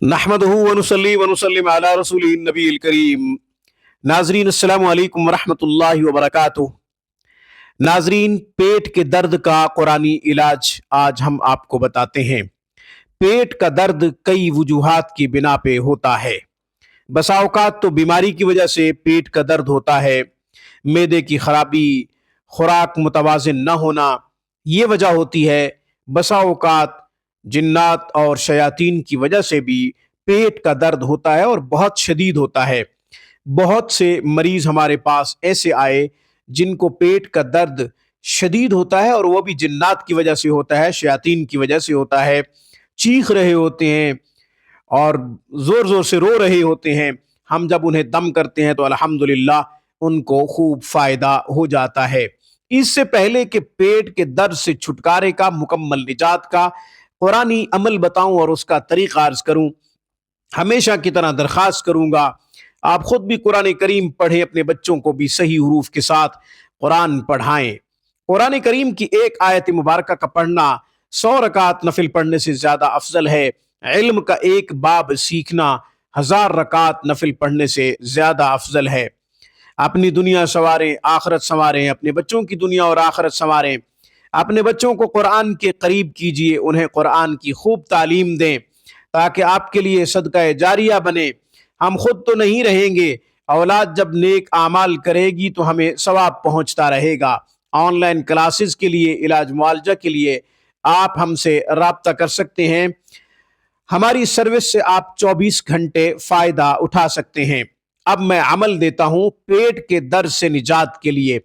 نحمدہ ونصلی ونسلم علی رسول النبی الکریم۔ ناظرین السلام علیکم ورحمۃ اللہ وبرکاتہ۔ ناظرین، پیٹ کے درد کا قرآنی علاج آج ہم آپ کو بتاتے ہیں۔ پیٹ کا درد کئی وجوہات کی بنا پہ ہوتا ہے۔ بسا اوقات تو بیماری کی وجہ سے پیٹ کا درد ہوتا ہے، معدے کی خرابی، خوراک متوازن نہ ہونا یہ وجہ ہوتی ہے۔ بسا اوقات جنات اور شیاطین کی وجہ سے بھی پیٹ کا درد ہوتا ہے اور بہت شدید ہوتا ہے۔ بہت سے مریض ہمارے پاس ایسے آئے جن کو پیٹ کا درد شدید ہوتا ہے، اور وہ بھی جنات کی وجہ سے ہوتا ہے، شیاطین کی وجہ سے ہوتا ہے۔ چیخ رہے ہوتے ہیں اور زور زور سے رو رہے ہوتے ہیں۔ ہم جب انہیں دم کرتے ہیں تو الحمدللہ ان کو خوب فائدہ ہو جاتا ہے۔ اس سے پہلے کہ پیٹ کے درد سے چھٹکارے کا، مکمل نجات کا قرآنی عمل بتاؤں اور اس کا طریقہ عرض کروں، ہمیشہ کی طرح درخواست کروں گا آپ خود بھی قرآن کریم پڑھیں، اپنے بچوں کو بھی صحیح حروف کے ساتھ قرآن پڑھائیں۔ قرآن کریم کی ایک آیت مبارکہ کا پڑھنا 100 رکعت نفل پڑھنے سے زیادہ افضل ہے۔ علم کا ایک باب سیکھنا 1000 رکعت نفل پڑھنے سے زیادہ افضل ہے۔ اپنی دنیا سنواریں، آخرت سنواریں، اپنے بچوں کی دنیا اور آخرت سنواریں۔ اپنے بچوں کو قرآن کے قریب کیجئے، انہیں قرآن کی خوب تعلیم دیں تاکہ آپ کے لیے صدقہ جاریہ بنے۔ ہم خود تو نہیں رہیں گے، اولاد جب نیک اعمال کرے گی تو ہمیں ثواب پہنچتا رہے گا۔ آن لائن کلاسز کے لیے، علاج معالجہ کے لیے آپ ہم سے رابطہ کر سکتے ہیں۔ ہماری سروس سے آپ 24 گھنٹے فائدہ اٹھا سکتے ہیں۔ اب میں عمل دیتا ہوں پیٹ کے درد سے نجات کے لیے۔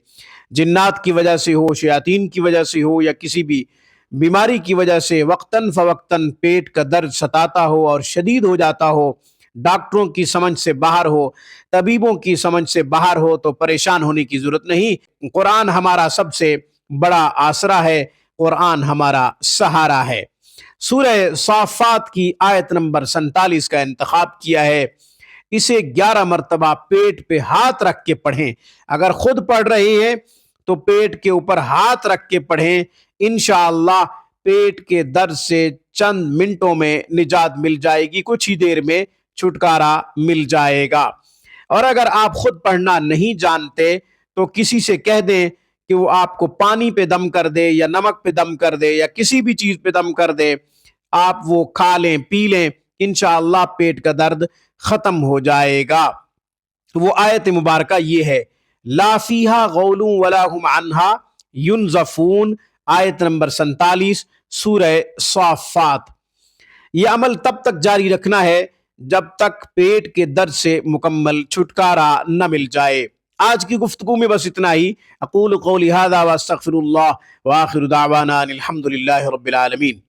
جنات کی وجہ سے ہو، شیاطین کی وجہ سے ہو، یا کسی بھی بیماری کی وجہ سے وقتاً فوقتاً پیٹ کا درد ستاتا ہو اور شدید ہو جاتا ہو، ڈاکٹروں کی سمجھ سے باہر ہو، طبیبوں کی سمجھ سے باہر ہو، تو پریشان ہونے کی ضرورت نہیں۔ قرآن ہمارا سب سے بڑا آسرا ہے، قرآن ہمارا سہارا ہے۔ سورہ صافات کی آیت نمبر 47 کا انتخاب کیا ہے۔ اسے 11 مرتبہ پیٹ پہ ہاتھ رکھ کے پڑھیں۔ اگر خود پڑھ رہے ہیں تو پیٹ کے اوپر ہاتھ رکھ کے پڑھیں، انشاءاللہ پیٹ کے درد سے چند منٹوں میں نجات مل جائے گی، کچھ ہی دیر میں چھٹکارا مل جائے گا۔ اور اگر آپ خود پڑھنا نہیں جانتے تو کسی سے کہہ دیں کہ وہ آپ کو پانی پہ دم کر دے، یا نمک پہ دم کر دے، یا کسی بھی چیز پہ دم کر دے، آپ وہ کھا لیں، پی لیں، انشاءاللہ پیٹ کا درد ختم ہو جائے گا۔ وہ آیت مبارکہ یہ ہے، لا فیہا غول ولا ہم عنہا ینزفون، آیت نمبر 47 سورہ صافات۔ یہ عمل تب تک جاری رکھنا ہے جب تک پیٹ کے درد سے مکمل چھٹکارا نہ مل جائے۔ آج کی گفتگو میں بس اتنا ہی۔ اقول قولی ھذا واستغفر اللہ، وآخر دعوانا ان الحمد للہ رب العالمین۔